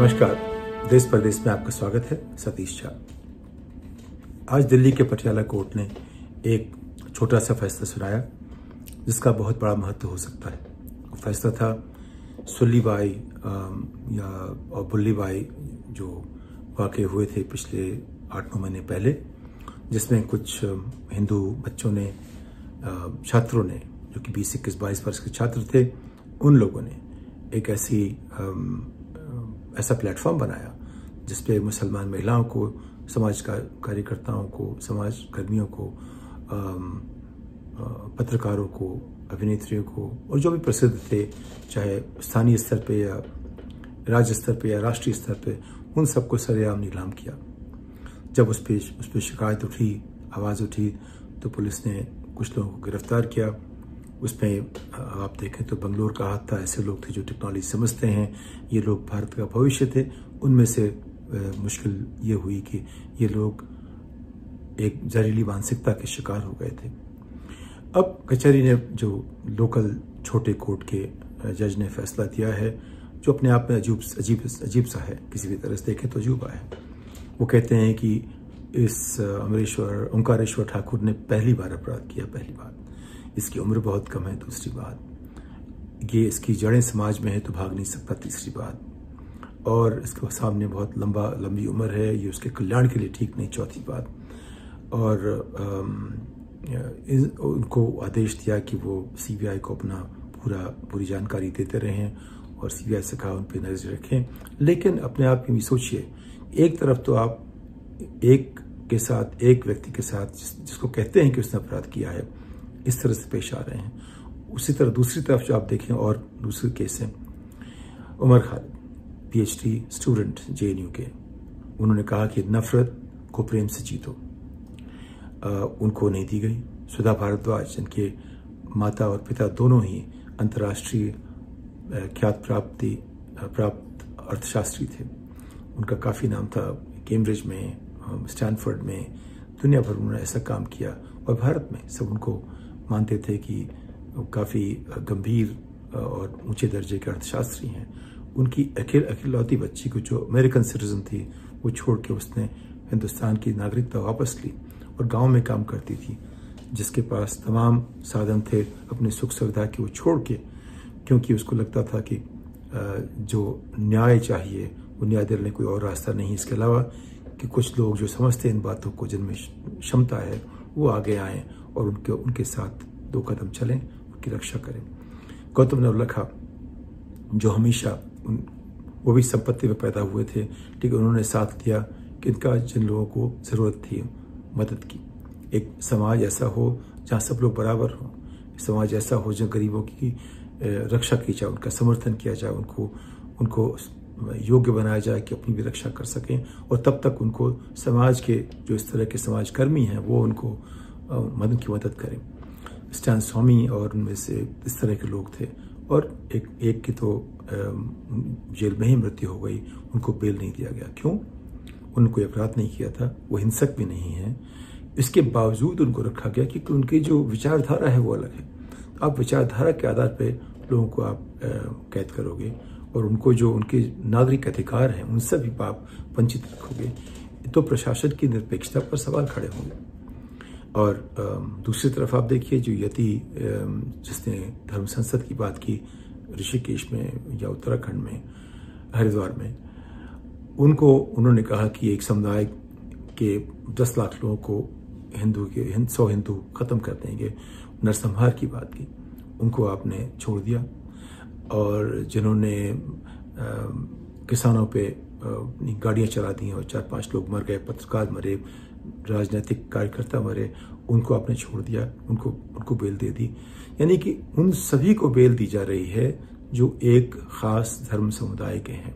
नमस्कार। देश परदेश में आपका स्वागत है। सतीश झा। आज दिल्ली के पटियाला कोर्ट ने एक छोटा सा फैसला सुनाया जिसका बहुत बड़ा महत्व हो सकता है। वो फैसला था सुल्लीबाई और बुल्लीबाई जो वाक़े हुए थे पिछले 8-9 महीने पहले, जिसमें कुछ हिंदू बच्चों ने, छात्रों ने, जो कि 20, 21, 22 वर्ष के छात्र थे, उन लोगों ने एक ऐसा प्लेटफॉर्म बनाया जिसपे मुसलमान महिलाओं को, समाज कार्यकर्ताओं को, समाज कर्मियों को, पत्रकारों को, अभिनेत्रियों को और जो भी प्रसिद्ध थे, चाहे स्थानीय स्तर पे या राज्य स्तर पे या राष्ट्रीय स्तर पे, उन सबको सरेआम नीलाम किया। जब उस पे शिकायत उठी, आवाज़ उठी, तो पुलिस ने कुछ लोगों को गिरफ्तार किया। उसमें आप देखें तो बंगलोर का हाथ था। ऐसे लोग थे जो टेक्नोलॉजी समझते हैं, ये लोग भारत का भविष्य थे। उनमें से मुश्किल ये हुई कि ये लोग एक जहरीली मानसिकता के शिकार हो गए थे। अब कचहरी ने, जो लोकल छोटे कोर्ट के जज ने फैसला दिया है, जो अपने आप में अजीब सा है, किसी भी तरह से देखें तो अजूबा है। वो कहते हैं कि इस ओंकारेश्वर ठाकुर ने पहली बार अपराध किया। पहली बार, इसकी उम्र बहुत कम है। दूसरी बात, ये इसकी जड़ें समाज में है तो भाग नहीं सकता। तीसरी बात, और इसके सामने बहुत लंबी उम्र है, ये उसके कल्याण के लिए ठीक नहीं। चौथी बात, और उनको आदेश दिया कि वो सीबीआई को अपना पूरी जानकारी देते रहें और सीबीआई से कहा उन पर नजर रखें। लेकिन अपने आप में भी सोचिए, एक तरफ तो आप एक व्यक्ति के साथ जिसको कहते हैं कि उसने अपराध किया है, इस तरह से पेश आ रहे हैं। उसी तरह दूसरी तरफ जो आप देखें, और दूसरे केस है Umar Khalid, PhD student JNU के। उन्होंने कहा कि नफरत को प्रेम से जीतो। उनको नहीं दी गई। सुधा भारद्वाज, जिनके माता और पिता दोनों ही अंतर्राष्ट्रीय ख्यात प्राप्त अर्थशास्त्री थे, उनका काफ़ी नाम था। कैम्ब्रिज में, स्टैनफोर्ड में, दुनिया भर उन्होंने ऐसा काम किया, और भारत में सब उनको मानते थे कि काफ़ी गंभीर और ऊंचे दर्जे के अर्थशास्त्री हैं। उनकी अकेलौती बच्ची को, जो अमेरिकन सिटीजन थी, वो छोड़ के उसने हिंदुस्तान की नागरिकता वापस ली और गांव में काम करती थी, जिसके पास तमाम साधन थे अपनी सुख सुविधा के, वो छोड़ के, क्योंकि उसको लगता था कि जो न्याय चाहिए वो न्याय देने कोई और रास्ता नहीं, इसके अलावा कि कुछ लोग जो समझते हैं इन बातों को, जिनमें क्षमता है, वो आगे आएँ और उनके साथ 2 कदम चलें, उनकी रक्षा करें। गौतम नवलखा, जो हमेशा वो भी संपत्ति में पैदा हुए थे, ठीक है, उन्होंने साथ दिया कि इनका जिन लोगों को ज़रूरत थी मदद की। एक समाज ऐसा हो जहाँ सब लोग बराबर हों, समाज ऐसा हो जो गरीबों की रक्षा की जाए, उनका समर्थन किया जाए, उनको योग्य बनाया जाए कि अपनी भी रक्षा कर सकें, और तब तक उनको समाज के जो इस तरह के समाज कर्मी हैं वो उनको मदद करें। स्टैन स्वामी और उनमें से इस तरह के लोग थे, और एक की तो जेल में ही मृत्यु हो गई, उनको बेल नहीं दिया गया। क्यों? उन्होंने कोई अपराध नहीं किया था, वो हिंसक भी नहीं है। इसके बावजूद उनको रखा गया क्योंकि उनकी जो विचारधारा है वो अलग है। आप विचारधारा के आधार पर लोगों को आप कैद करोगे, और उनको जो उनके नागरिक अधिकार हैं उनसे भी आप वंचित रखोगे, तो प्रशासन की निरपेक्षता पर सवाल खड़े होंगे। और दूसरी तरफ आप देखिए, जो यति जिसने धर्म संसद की बात की ऋषिकेश में या उत्तराखंड में, हरिद्वार में, उन्होंने कहा कि एक समुदाय के 10 लाख लोगों को 100 हिंदू खत्म कर देंगे, नरसंहार की बात की, उनको आपने छोड़ दिया। और जिन्होंने किसानों पे गाड़ियां चला दी और 4-5 लोग मर गए, पत्रकार मरे, राजनीतिक कार्यकर्ता मरे, उनको आपने छोड़ दिया, उनको बेल दे दी। यानी कि उन सभी को बेल दी जा रही है जो एक खास धर्म समुदाय के हैं।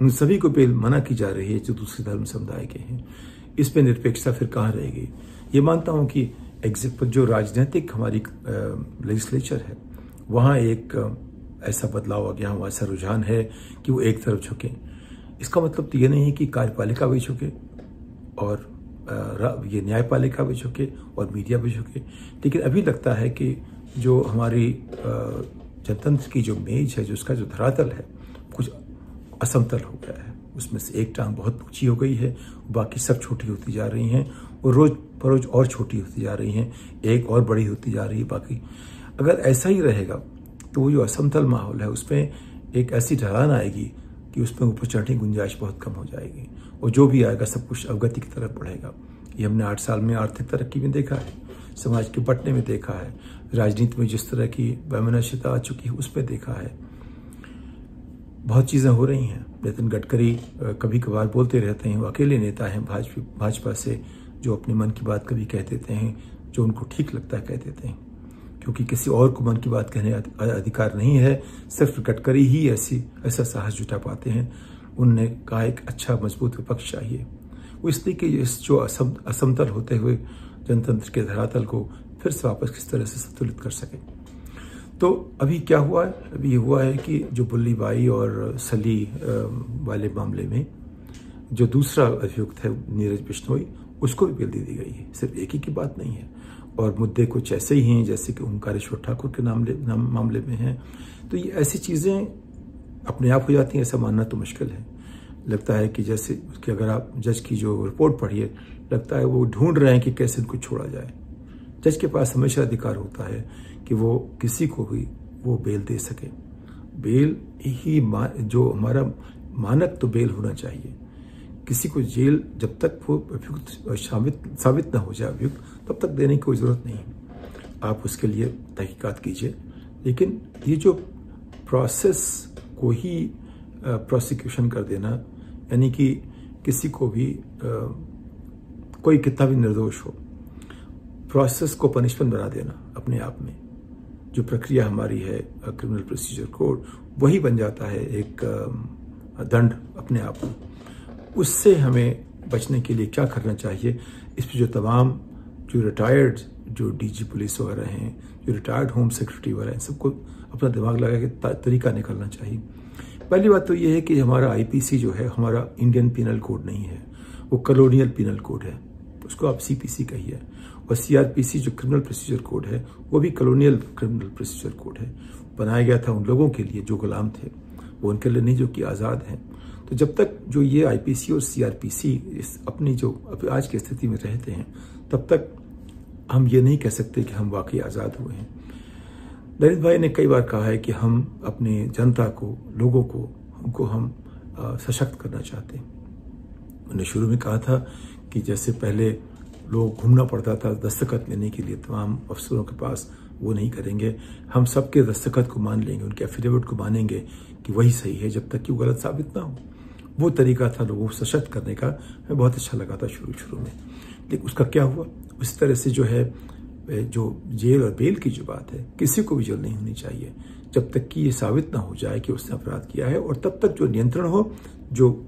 उन सभी को बेल मना की जा रही है जो दूसरे धर्म समुदाय के हैं। इस पे निरपेक्षता फिर कहाँ रहेगी? ये मानता हूँ कि जो राजनीतिक हमारी लेजिस्लेचर है, वहाँ एक ऐसा बदलाव आ गया, वहाँ ऐसा रुझान है कि वो एक तरफ झुके। इसका मतलब तो ये नहीं है कि कार्यपालिका भी झुके और ये न्यायपालिका भी झुके और मीडिया भी झुके, लेकिन अभी लगता है कि जो हमारी जनतंत्र की जो मेज है, जो उसका जो धरातल है, कुछ असमतल हो गया है। उसमें से एक टांग बहुत ऊंची हो गई है, बाकी सब छोटी होती जा रही हैं और रोज बरोज और छोटी होती जा रही हैं, एक और बड़ी होती जा रही है बाकी। अगर ऐसा ही रहेगा तो वो जो असमतल माहौल है उसमें एक ऐसी ढलान आएगी कि उसमें ऊपर चढ़ने की गुंजाइश बहुत कम हो जाएगी और जो भी आएगा सब कुछ अवगति की तरफ बढ़ेगा। ये हमने 8 साल में आर्थिक तरक्की में देखा है, समाज के बंटने में देखा है, राजनीति में जिस तरह की वैमनस्यता आ चुकी है उसमें देखा है। बहुत चीज़ें हो रही हैं। नितिन गडकरी कभी कभार बोलते रहते हैं, वो अकेले नेता हैं भाजपा से जो अपने मन की बात कभी कह देते हैं, जो उनको ठीक लगता है कह देते हैं, क्योंकि किसी और को मन की बात कहने अधिकार नहीं है। सिर्फ गडकरी ही ऐसा साहस जुटा पाते हैं। उनने कहा एक अच्छा मजबूत विपक्ष चाहिए, वो इसलिए कि इस जो असमतल होते हुए जनतंत्र के धरातल को फिर से वापस किस तरह से संतुलित कर सके। तो अभी क्या हुआ है? अभी ये हुआ है कि जो बुल्ली बाई और सली वाले मामले में जो दूसरा अभियुक्त है नीरज बिश्नोई, उसको भी बेल दे दी गई है। सिर्फ एक ही की बात नहीं है और मुद्दे कुछ ऐसे ही हैं जैसे कि ओंकारेश्वर ठाकुर के मामले में हैं। तो ये ऐसी चीज़ें अपने आप हो जाती हैं, ऐसा मानना तो मुश्किल है। लगता है कि जैसे उसकी अगर आप जज की जो रिपोर्ट पढ़िए, लगता है वो ढूंढ रहे हैं कि कैसे इनको छोड़ा जाए। जज के पास हमेशा अधिकार होता है कि वो किसी को भी वो बेल दे सके। बेल ही जो हमारा मानक तो बेल होना चाहिए। किसी को जेल जब तक वो अभियुक्त साबित न हो जाए अभियुक्त, तब तक देने की कोई जरूरत नहीं। आप उसके लिए तहकीकात कीजिए, लेकिन ये जो प्रोसेस को ही प्रोसिक्यूशन कर देना, यानी कि किसी को भी कोई कितना भी निर्दोष हो, प्रोसेस को पनिशमेंट बना देना अपने आप में, जो प्रक्रिया हमारी है क्रिमिनल प्रोसीजर कोड, वही बन जाता है एक दंड अपने आप में। उससे हमें बचने के लिए क्या करना चाहिए, इस पर जो तमाम जो रिटायर्ड जो डीजी पुलिस वगैरह हैं, जो रिटायर्ड होम सेक्रेटरी वगैरह हैं, सबको अपना दिमाग लगा के तरीका निकालना चाहिए। पहली बात तो ये है कि हमारा आईपीसी जो है, हमारा इंडियन पिनल कोड नहीं है, वो कॉलोनियल पिनल कोड है, उसको आप सीपीसी कहिए। और सीआरपीसी जो क्रिमिनल प्रोसीजर कोड है, वो भी कॉलोनियल क्रिमिनल प्रोसीजर कोड है। बनाया गया था उन लोगों के लिए जो गुलाम थे, वो उनके लिए नहीं जो कि आज़ाद हैं। तो जब तक जो ये आईपीसी और सीआरपीसी अपनी जो आज की स्थिति में रहते हैं, तब तक हम ये नहीं कह सकते कि हम वाकई आज़ाद हुए हैं। ललित भाई ने कई बार कहा है कि हम अपने जनता को, लोगों को, हमको हम सशक्त करना चाहते हैं। उन्होंने शुरू में कहा था कि जैसे पहले लोग घूमना पड़ता था दस्तखत लेने के लिए तमाम अफसरों के पास, वो नहीं करेंगे। हम सबके दस्तखत को मान लेंगे, उनके एफिडेविट को मानेंगे कि वही सही है जब तक कि वो गलत साबित ना हो। वो तरीका था लोगों को सशक्त करने का, हमें बहुत अच्छा लगा था शुरू में। लेकिन उसका क्या हुआ? उस तरह से जो है, जो जेल और बेल की जो बात है, किसी को भी जेल नहीं होनी चाहिए जब तक कि ये साबित ना हो जाए कि उसने अपराध किया है, और तब तक जो नियंत्रण हो, जो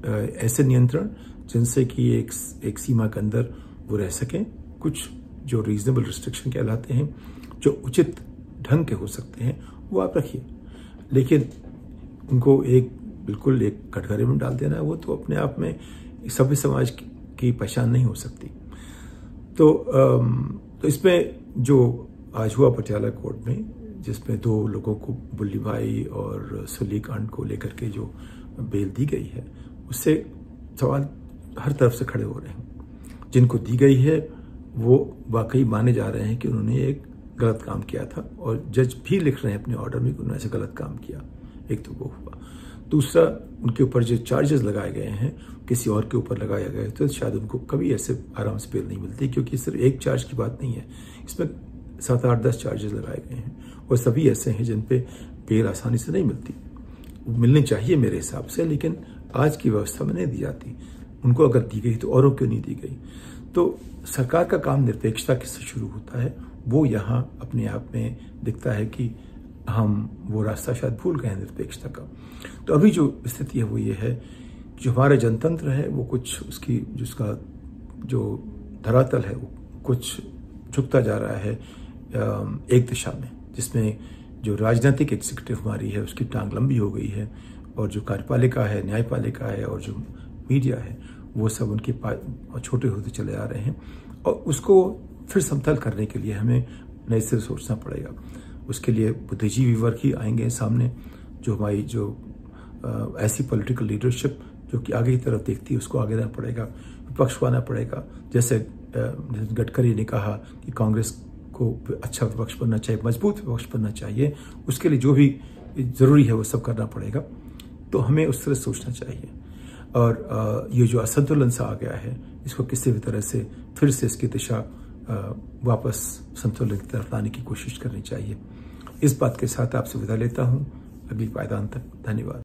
ऐसे नियंत्रण जिनसे कि एक सीमा के अंदर वो रह सकें, कुछ जो रीजनेबल रिस्ट्रिक्शन कहलाते हैं, जो उचित ढंग के हो सकते हैं, वो आप रखिए। लेकिन उनको बिल्कुल एक कटघरे में डाल देना, वो तो अपने आप में सभ्य समाज की पहचान नहीं हो सकती। तो इसमें जो आज हुआ पटियाला कोर्ट में, जिसमें 2 लोगों को, बुल्ली भाई और सली कांड को लेकर के जो बेल दी गई है, उससे सवाल हर तरफ से खड़े हो रहे हैं। जिनको दी गई है वो वाकई माने जा रहे हैं कि उन्होंने एक गलत काम किया था, और जज भी लिख रहे हैं अपने ऑर्डर में कि उन्होंने ऐसे गलत काम किया। एक तो वो हुआ। दूसरा, उनके ऊपर जो चार्जेस लगाए गए हैं किसी और के ऊपर लगाया गया, तो शायद उनको कभी ऐसे आराम से बेल नहीं मिलती, क्योंकि सिर्फ एक चार्ज की बात नहीं है, इसमें 7, 8, 10 चार्जेस लगाए गए हैं, और सभी ऐसे हैं जिन पे बेल आसानी से नहीं मिलती। मिलनी चाहिए मेरे हिसाब से, लेकिन आज की व्यवस्था में नहीं दी जाती। उनको अगर दी गई तो औरों क्यों नहीं दी गई? तो सरकार का काम निरपेक्षता किससे शुरू होता है, वो यहाँ अपने आप में दिखता है कि हम वो रास्ता शायद भूल गए हैं निरपेक्षता का। तो अभी जो स्थिति है वो ये है, जो हमारा जनतंत्र है वो कुछ जिसका जो धरातल है वो कुछ झुकता जा रहा है एक दिशा में, जिसमें जो राजनीतिक एग्जीक्यूटिव हमारी है उसकी टांग लंबी हो गई है, और जो कार्यपालिका है, न्यायपालिका है, और जो मीडिया है, वो सब उनके छोटे होते चले आ रहे हैं। और उसको फिर समतल करने के लिए हमें नए से सोचना पड़ेगा। उसके लिए बुद्धिजीवी वर्ग ही आएंगे सामने, जो हमारी जो ऐसी पॉलिटिकल लीडरशिप जो कि आगे की तरफ देखती है, उसको आगे आना पड़ेगा, विपक्ष को आना पड़ेगा। जैसे गडकरी ने कहा कि कांग्रेस को अच्छा विपक्ष बनना चाहिए, मजबूत विपक्ष बनना चाहिए, उसके लिए जो भी ज़रूरी है वो सब करना पड़ेगा। तो हमें उस तरह सोचना चाहिए। और ये जो असंतुलन सा आ गया है, इसको किसी भी तरह से फिर से इसकी दिशा वापस संतुलन की तरफ लाने की कोशिश करनी चाहिए। इस बात के साथ आपसे विदा लेता हूँ, अगली पायदान तक। धन्यवाद।